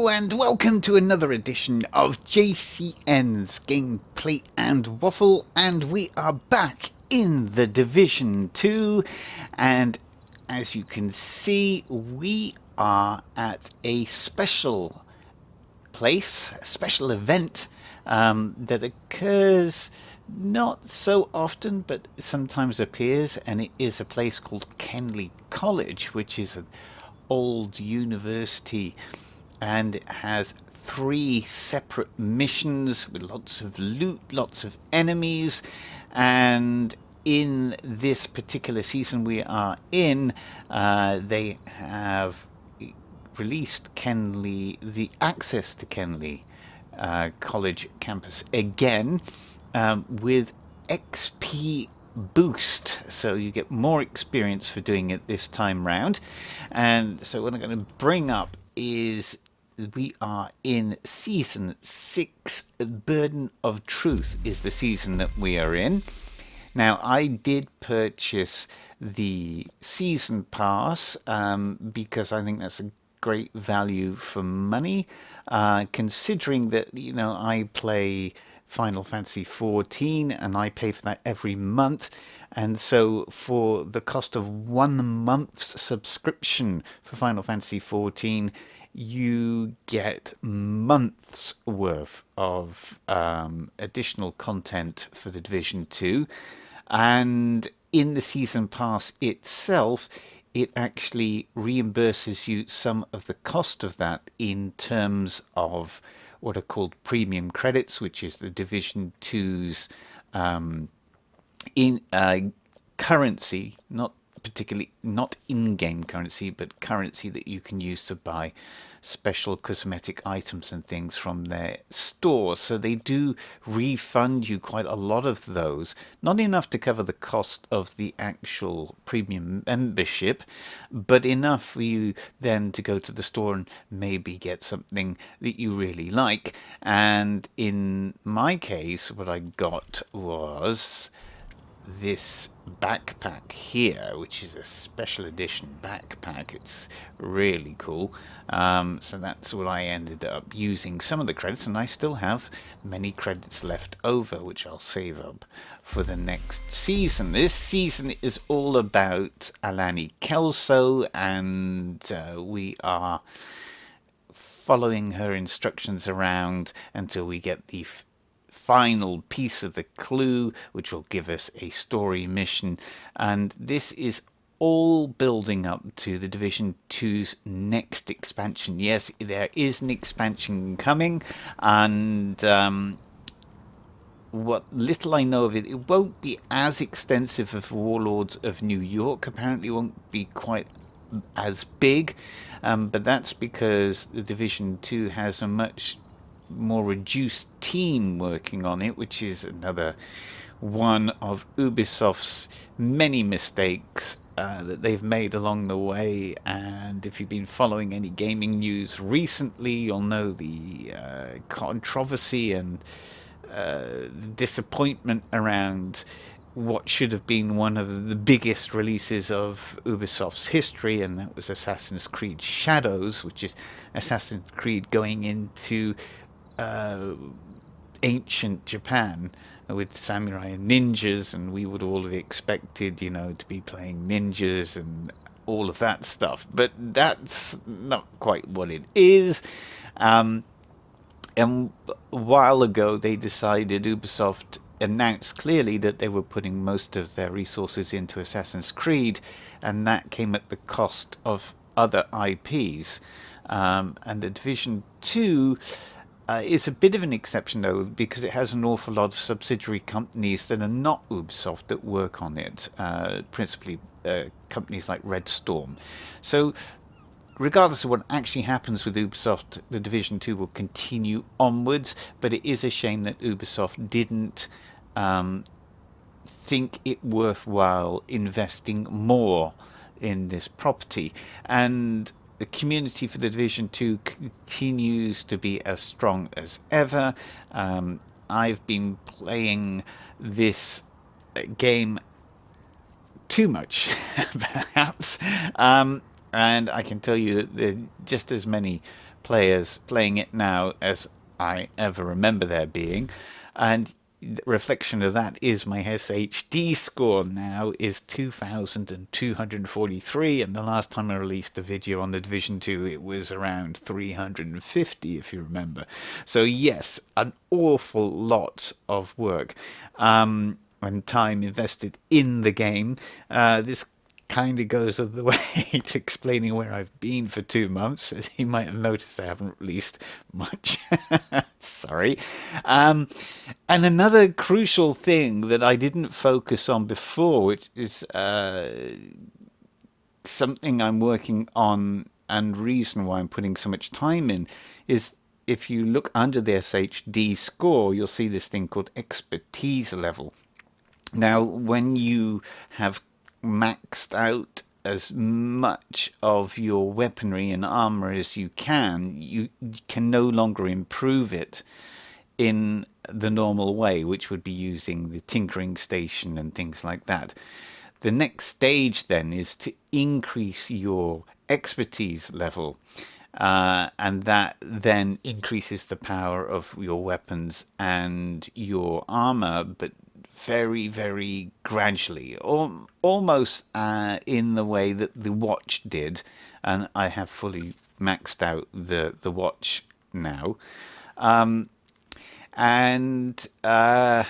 Hello and welcome to another edition of JCN's Gameplay and Waffle, and we are back in the Division 2, and as you can see we are at a special place, a special event that occurs not so often but sometimes appears, and it is a place called Kenley College, which is an old university, and it has 3 separate missions with lots of loot, lots of enemies. And in this particular season we are in, they have released Kenley, the access to Kenley College campus again, with XP boost, so you get more experience for doing it this time round. And so what I'm going to bring up is we are in season 6. Burden of Truth is the season that we are in. Now, I did purchase the season pass because I think that's a great value for money, considering that, I play Final Fantasy 14 and I pay for that every month. And so for the cost of 1 month's subscription for Final Fantasy 14, you get months worth of additional content for the Division 2. And in the season pass itself, it actually reimburses you some of the cost of that in terms of what are called premium credits, which is the Division 2's in currency, not in-game currency, but currency that you can use to buy special cosmetic items and things from their stores. So they do refund you quite a lot of those, not enough to cover the cost of the actual premium membership, but enough for you then to go to the store and maybe get something that you really like. And in my case, what I got was this backpack here, which is a special edition backpack. It's really cool. So that's what I ended up using some of the credits, and I still have many credits left over, which I'll save up for the next season. This season is all about Alani Kelso, and we are following her instructions around until we get the final piece of the clue, which will give us a story mission. And this is all building up to the Division 2's next expansion. Yes, there is an expansion coming, and what little I know of it, it won't be as extensive as Warlords of New York. Apparently it won't be quite as big, but that's because the Division 2 has a much more reduced team working on it, which is another one of Ubisoft's many mistakes that they've made along the way. And if you've been following any gaming news recently, you'll know the controversy and disappointment around what should have been one of the biggest releases of Ubisoft's history, and that was Assassin's Creed Shadows, which is Assassin's Creed going into ancient Japan with samurai and ninjas, and we would all have expected, to be playing ninjas and all of that stuff. But that's not quite what it is. And a while ago, Ubisoft announced clearly that they were putting most of their resources into Assassin's Creed, and that came at the cost of other IPs. And the Division 2 is a bit of an exception, though, because it has an awful lot of subsidiary companies that are not Ubisoft that work on it, principally companies like Red Storm. So regardless of what actually happens with Ubisoft, the Division 2 will continue onwards, but it is a shame that Ubisoft didn't think it worthwhile investing more in this property. And the community for the Division 2 continues to be as strong as ever. I've been playing this game too much, perhaps, and I can tell you that there are just as many players playing it now as I ever remember there being. And the reflection of that is my SHD score now is 2,243, and the last time I released a video on the Division 2 it was around 350, if you remember. So yes, an awful lot of work and time invested in the game. This kind of goes of the way to explaining where I've been for 2 months. As you might have noticed, I haven't released much. Sorry. And another crucial thing that I didn't focus on before, which is something I'm working on and reason why I'm putting so much time in, is if you look under the SHD score, you'll see this thing called expertise level. Now, when you have maxed out as much of your weaponry and armor as you can no longer improve it in the normal way, which would be using the tinkering station and things like that. The next stage then is to increase your expertise level, and that then increases the power of your weapons and your armor, but very, very gradually, almost in the way that the watch did. And I have fully maxed out the watch now. And there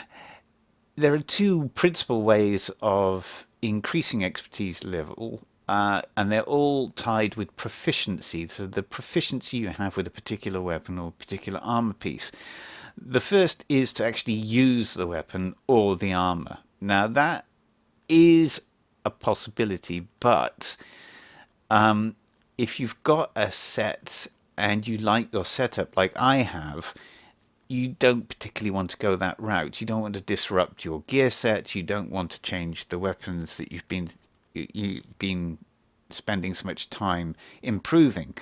are two principal ways of increasing expertise level, and they're all tied with proficiency. So the proficiency you have with a particular weapon or particular armor piece. The first is to actually use the weapon or the armor. Now that is a possibility, but if you've got a set and you like your setup like I have, you don't particularly want to go that route. You don't want to disrupt your gear set. You don't want to change the weapons that you've been spending so much time improving.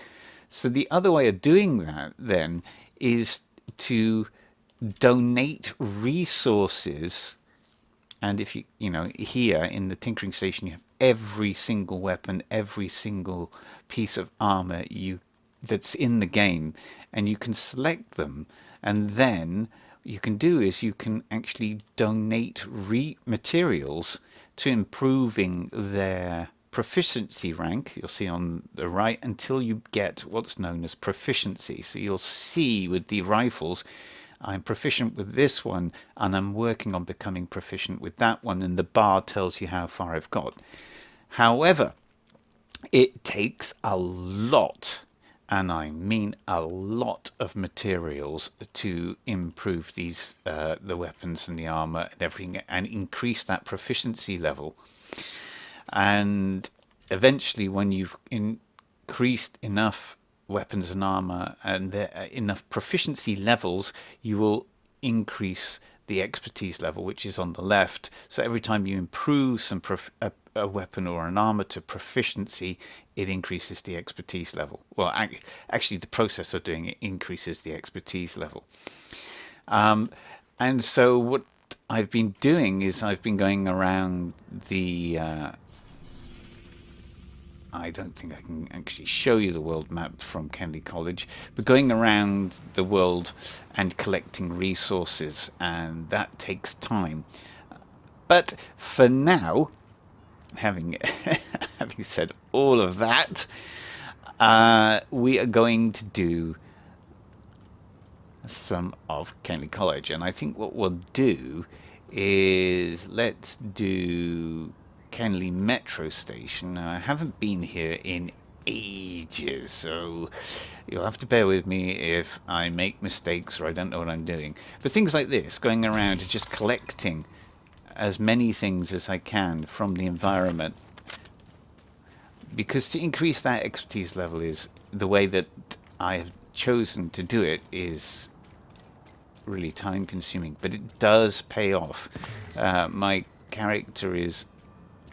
So the other way of doing that then is to donate resources. And if here in the tinkering station, you have every single weapon, every single piece of armor that's in the game, and you can select them, and then you can do is you can actually donate materials to improving their proficiency rank. You'll see on the right until you get what's known as proficiency. So you'll see with the rifles, I'm proficient with this one and I'm working on becoming proficient with that one, and the bar tells you how far I've got. However, it takes a lot, and I mean a lot, of materials to improve these the weapons and the armor and everything, and increase that proficiency level. And eventually, when you've increased enough weapons and armor and enough proficiency levels, you will increase the expertise level, which is on the left. So every time you improve a weapon or an armor to proficiency, it increases the expertise level. Well, actually, the process of doing it increases the expertise level. And so what I've been doing is I've been going around the I don't think I can actually show you the world map from Kenley College, but going around the world and collecting resources, and that takes time. But for now, having said all of that, we are going to do some of Kenley College, and I think what we'll do is let's do Kenley Metro Station. Now, I haven't been here in ages, so you'll have to bear with me if I make mistakes or I don't know what I'm doing. But things like this, going around and just collecting as many things as I can from the environment, because to increase that expertise level is the way that I have chosen to do it is really time consuming, but it does pay off. My character is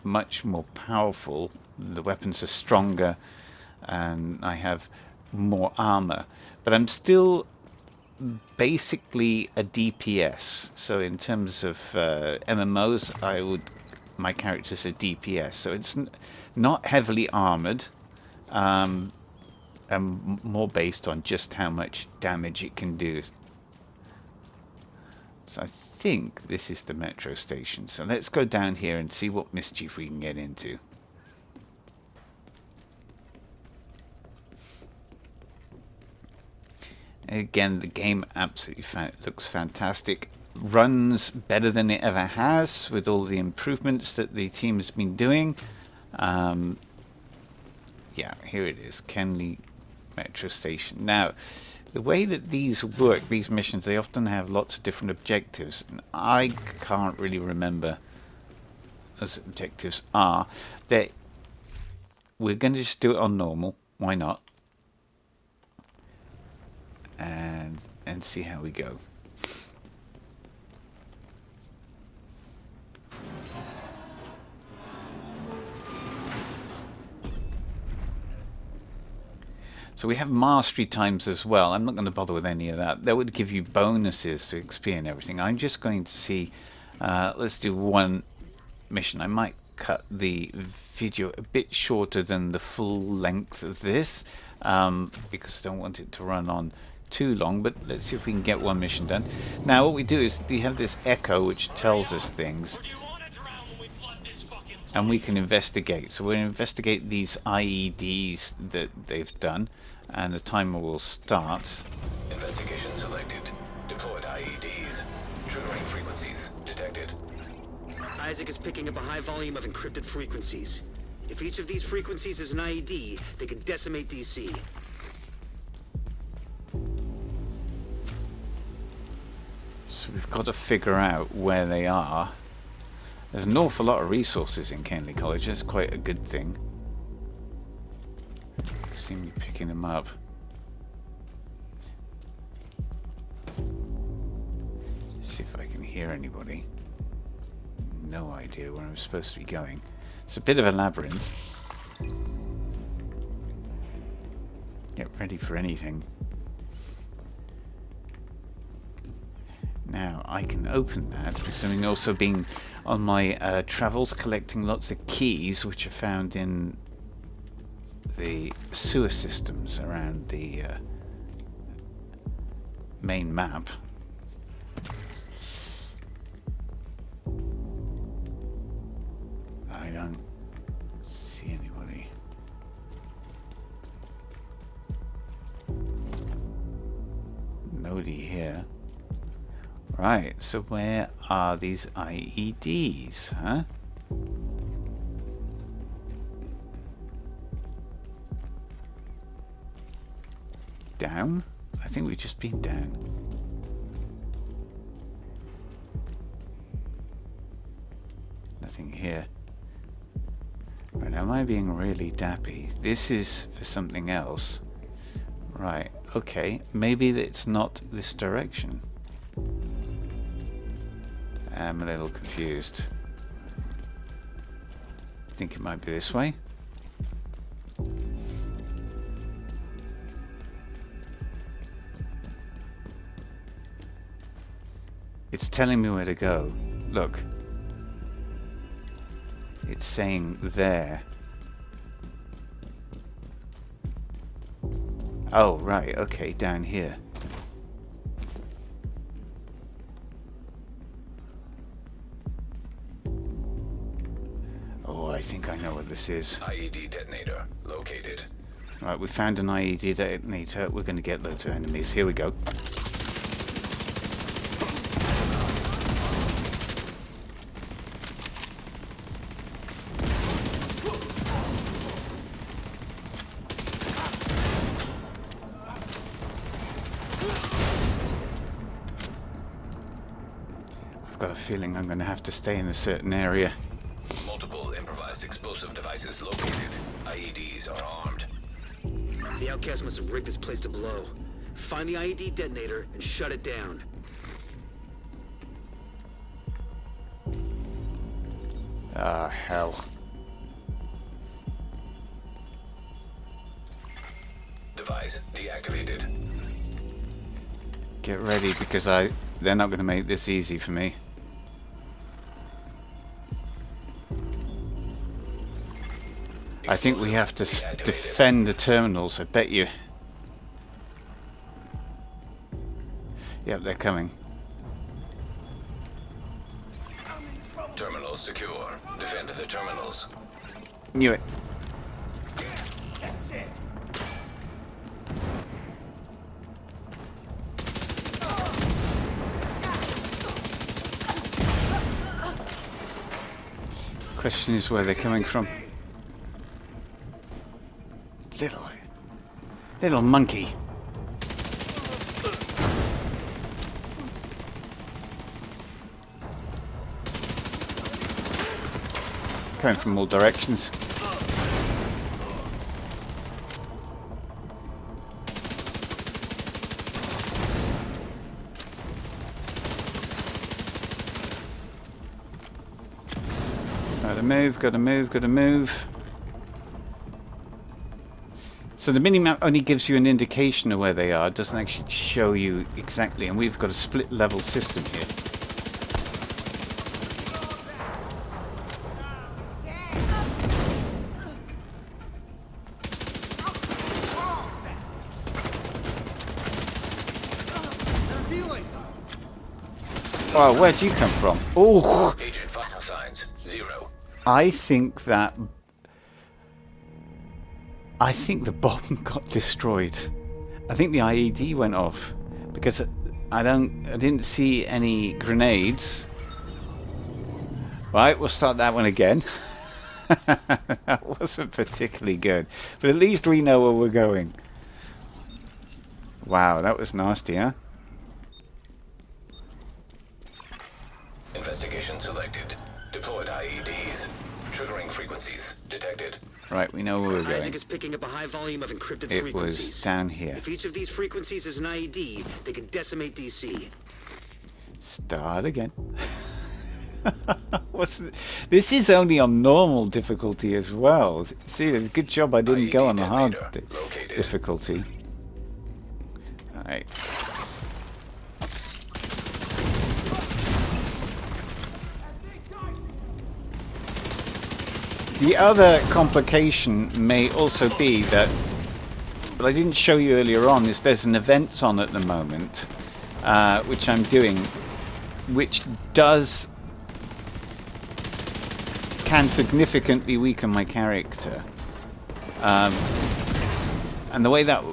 much more powerful, the weapons are stronger, and I have more armor, but I'm still basically a DPS. So in terms of MMOs, my character's a DPS, so it's not heavily armored, more based on just how much damage it can do. So I think this is the metro station. So let's go down here and see what mischief we can get into. Again, the game absolutely looks fantastic. Runs better than it ever has with all the improvements that the team has been doing. Yeah, here it is, Kenley Metro Station. Now, the way that these work, these missions, they often have lots of different objectives. And I can't really remember those objectives are. We're going to just do it on normal. Why not? And see how we go. So we have mastery times as well. I'm not going to bother with any of that. That would give you bonuses to XP and everything. I'm just going to see, let's do one mission. I might cut the video a bit shorter than the full length of this, because I don't want it to run on too long, but let's see if we can get one mission done. Now what we do is we have this echo which tells us things, and we can investigate. So we'll investigate these IEDs that they've done, and the timer will start. Investigation selected. Deployed IEDs. Triggering frequencies detected. Isaac is picking up a high volume of encrypted frequencies. If each of these frequencies is an IED, they can decimate DC. So we've got to figure out where they are. There's an awful lot of resources in Kenley College. That's quite a good thing. See me picking them up. See if I can hear anybody. No idea where I'm supposed to be going. It's a bit of a labyrinth. Get ready for anything. Now I can open that because I've also been on my travels collecting lots of keys which are found in the sewer systems around the main map. I don't see anybody. Nobody here. Right, so where are these IEDs, huh? Down? I think we've just been down. Nothing here. Right, am I being really dappy? This is for something else. Right, okay. Maybe it's not this direction. I'm a little confused. I think it might be this way. It's telling me where to go. Look. It's saying there. Oh, right. Okay, down here. Oh, I think I know what this is. IED detonator located. Right, we found an IED detonator. We're going to get loads of enemies. Here we go. I've got a feeling I'm going to have to stay in a certain area. Multiple improvised explosive devices located. IEDs are armed. The outcast must have rigged this place to blow. Find the IED detonator and shut it down. Ah, hell. Device deactivated. Get ready because they're not going to make this easy for me. I think we have to defend the terminals, I bet you. Yep, they're coming. Terminals secure. Defend the terminals. Knew it. Question is where they're coming from. Little monkey. Coming from all directions. Gotta move. So the minimap only gives you an indication of where they are, it doesn't actually show you exactly, and we've got a split level system here. Oh, where'd you come from? Oh! Agent vital signs 0. I think the bomb got destroyed. I think the IED went off because I didn't see any grenades. Right, we'll start that one again. That wasn't particularly good, but at least we know where we're going. Wow, that was nasty, huh? Investigation selected. Deployed IEDs. Triggering frequencies detected. Right, we know where we're going. Isaac is picking up a high volume of encrypted It frequencies. was down here. If each of these frequencies is an IED, they can decimate DC. Start again. This is only on normal difficulty as well. See, it's a good job I didn't go on the hard difficulty. Alright. The other complication may also be that, but I didn't show you earlier on, is there's an event on at the moment, which I'm doing, which can significantly weaken my character. And the way that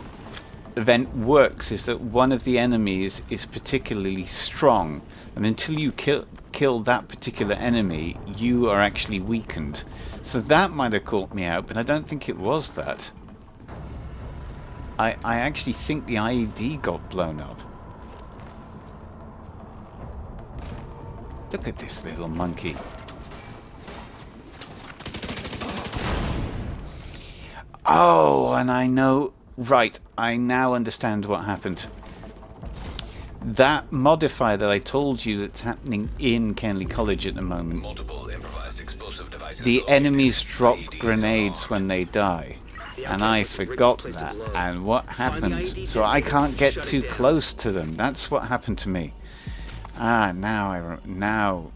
event works is that one of the enemies is particularly strong, and until you kill that particular enemy, you are actually weakened. So that might have caught me out, but I don't think it was that. I actually think the IED got blown up. Look at this little monkey. Oh, and I know... Right, I now understand what happened. That modifier that I told you that's happening in Kenley College at the moment, Multiple improvised explosive devices the located. enemies drop IEDs grenades when they die. And I forgot that. And what happened? So I can't get too close to them. That's what happened to me. Ah, now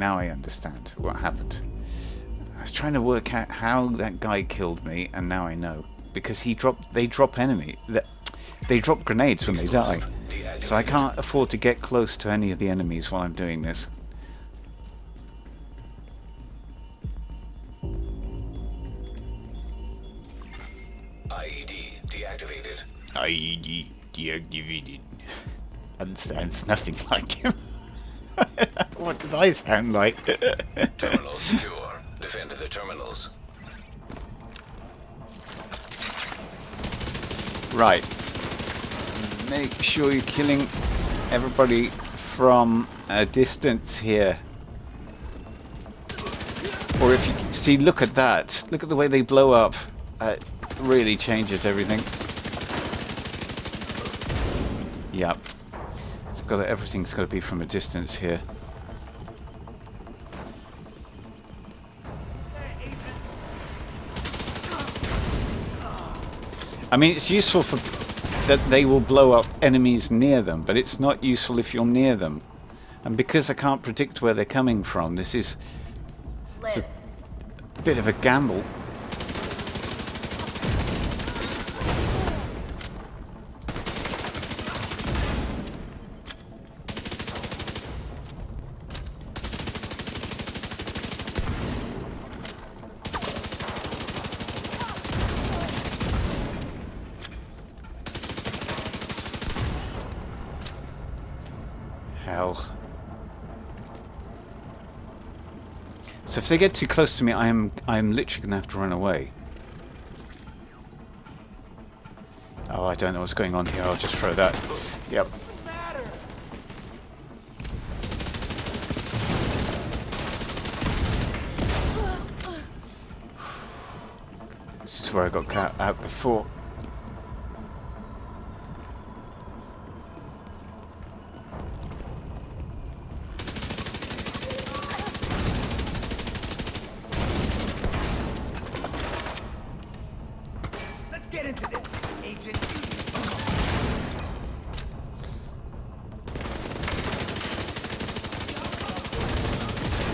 I understand what happened. I was trying to work out how that guy killed me, and now I know. Because they drop grenades when they die. So I can't afford to get close to any of the enemies while I'm doing this. IED deactivated. IED deactivated. That sounds nothing like him. What did I sound like? Terminals secure. Defend the terminals. Right. Make sure you're killing everybody from a distance here. Or if you can see, look at that. Look at the way they blow up. It really changes everything. Yep. Everything's got to be from a distance here. I mean, it's useful for that they will blow up enemies near them, but it's not useful if you're near them. And because I can't predict where they're coming from, it's a bit of a gamble. hell. So if they get too close to me, I'm literally gonna have to run away. Oh, I don't know what's going on here. I'll just throw that. Yep. This is where I got cut out before. Let's get into this, agent.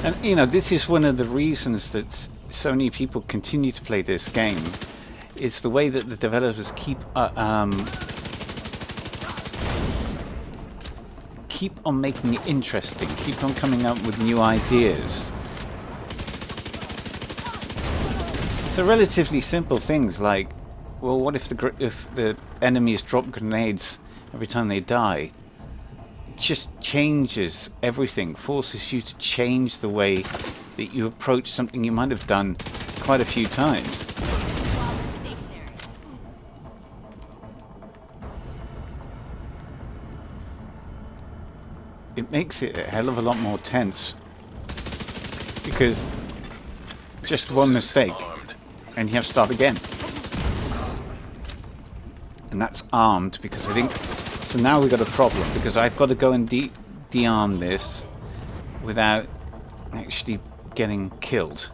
And you know, this is one of the reasons that so many people continue to play this game. It's the way that the developers keep on making it interesting, keep on coming up with new ideas. So relatively simple things like, well, what if the enemies drop grenades every time they die? It just changes everything, forces you to change the way that you approach something you might have done quite a few times. It makes it a hell of a lot more tense, because just one mistake and you have to start again. And that's armed, because I think so. Now we've got a problem, because I've got to go and de-arm this without actually getting killed.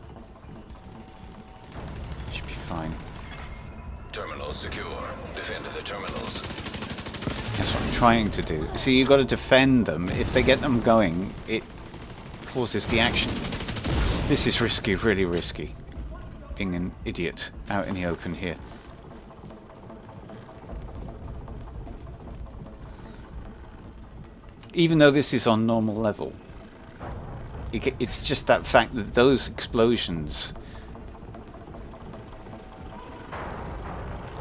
Should be fine. Terminals secure. Defend the terminals. That's what I'm trying to do. See, you've got to defend them. If they get them going, it forces the action. This is risky, really risky. Being an idiot out in the open here. Even though this is on normal level, it's just that fact that those explosions,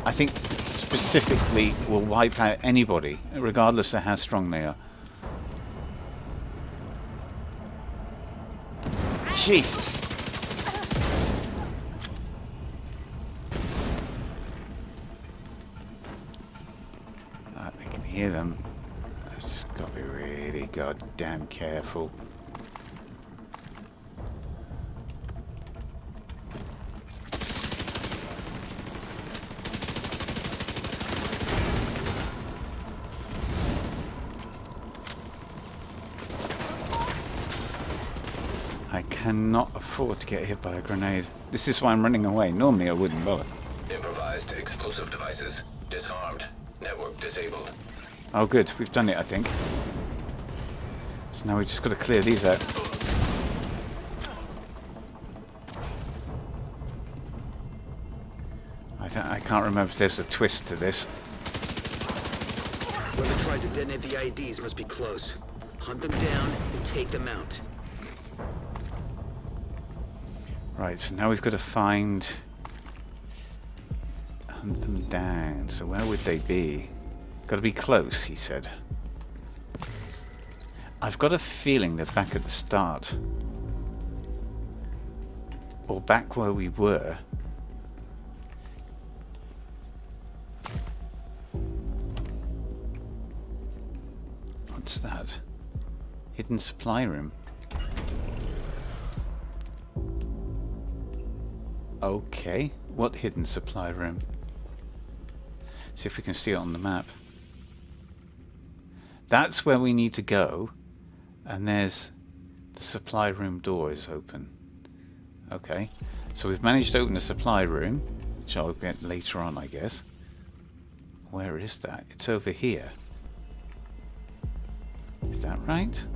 I think, specifically will wipe out anybody, regardless of how strong they are. Jesus! I can hear them. I've just got to be really goddamn careful. I cannot afford to get hit by a grenade. This is why I'm running away. Normally I wouldn't bother. Improvised explosive devices disarmed. Network disabled. Oh good, we've done it, I think. So now we've just got to clear these out. I can't remember if there's a twist to this. Whoever tried to detonate the IEDs must be close. Hunt them down and take them out. Right, so now we've got to hunt them down. So where would they be? Got to be close, he said. I've got a feeling they're back at the start. Or back where we were. What's that? Hidden supply room. Okay, what hidden supply room? See if we can see it on the map. That's where we need to go, and there's the supply room door is open. Okay, so we've managed to open the supply room, which I'll get later on, I guess. Where is that? It's over here. Is that right?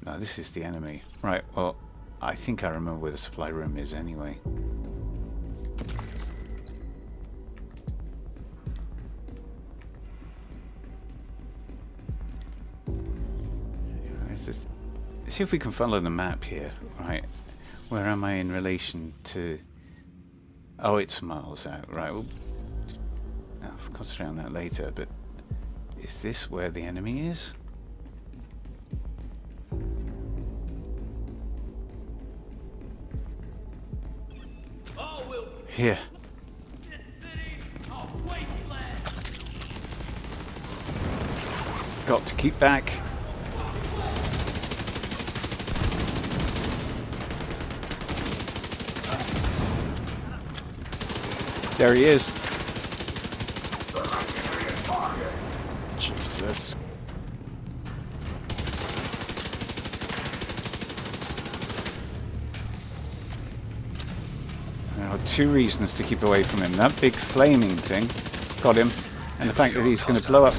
No, this is the enemy. Right, well, I think I remember where the supply room is anyway. Let's see if we can follow the map here. Right, where am I in relation to... Oh, it's miles out. Right, we'll concentrate on that later, but Is this where the enemy is? Here. Got to keep back. There he is. Jesus. There are two reasons to keep away from him. That big flaming thing got him, and the fact that he's going to blow up.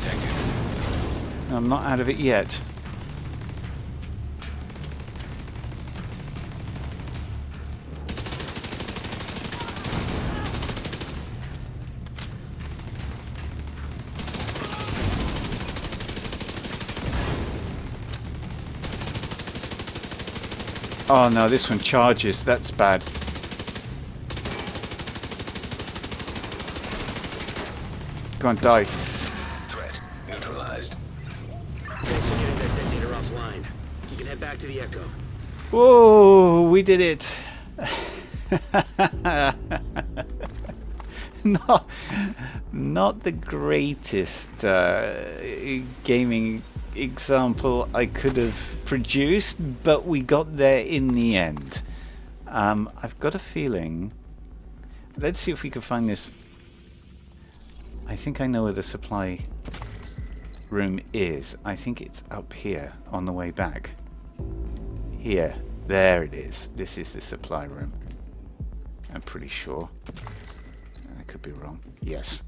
I'm not out of it yet. Oh no, this one charges. That's bad. Go on, die. Threat neutralized. Thanks for getting that detonator offline. You can head back to the Echo. Whoa, we did it. Not the greatest gaming example I could have produced, but we got there in the end. I've got a feeling. Let's see if we can find this. I think I know where the supply room is. I think it's up here on the way back. Here. There it is. This is the supply room. I'm pretty sure. I could be wrong. Yes.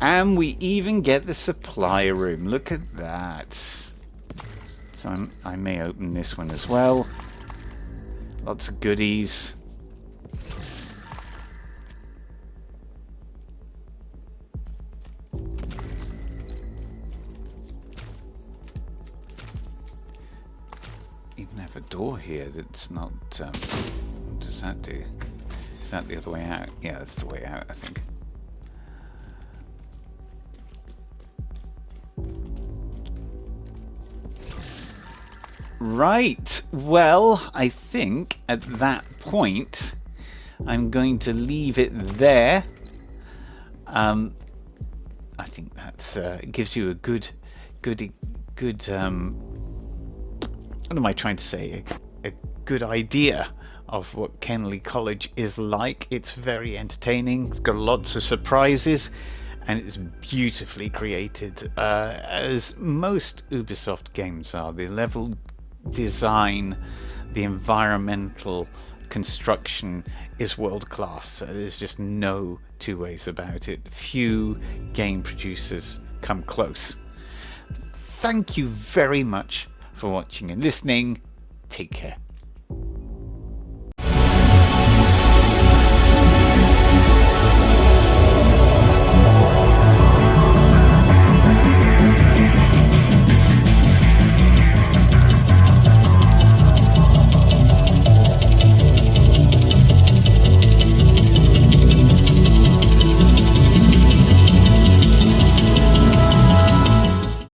And we even get the supply room. Look at that. So I may open this one as well. Lots of goodies. Even have a door here that's not. What does that do? Is that the other way out? Yeah, that's the way out, I think. Right. Well, I think at that point I'm going to leave it there. I think that's gives you a good. What am I trying to say? A good idea of what Kenley College is like. It's very entertaining. It's got lots of surprises, and it's beautifully created, as most Ubisoft games are. The level design, the environmental construction is world class. There's just no two ways about it. Few game producers come close. Thank you very much for watching and listening. Take care.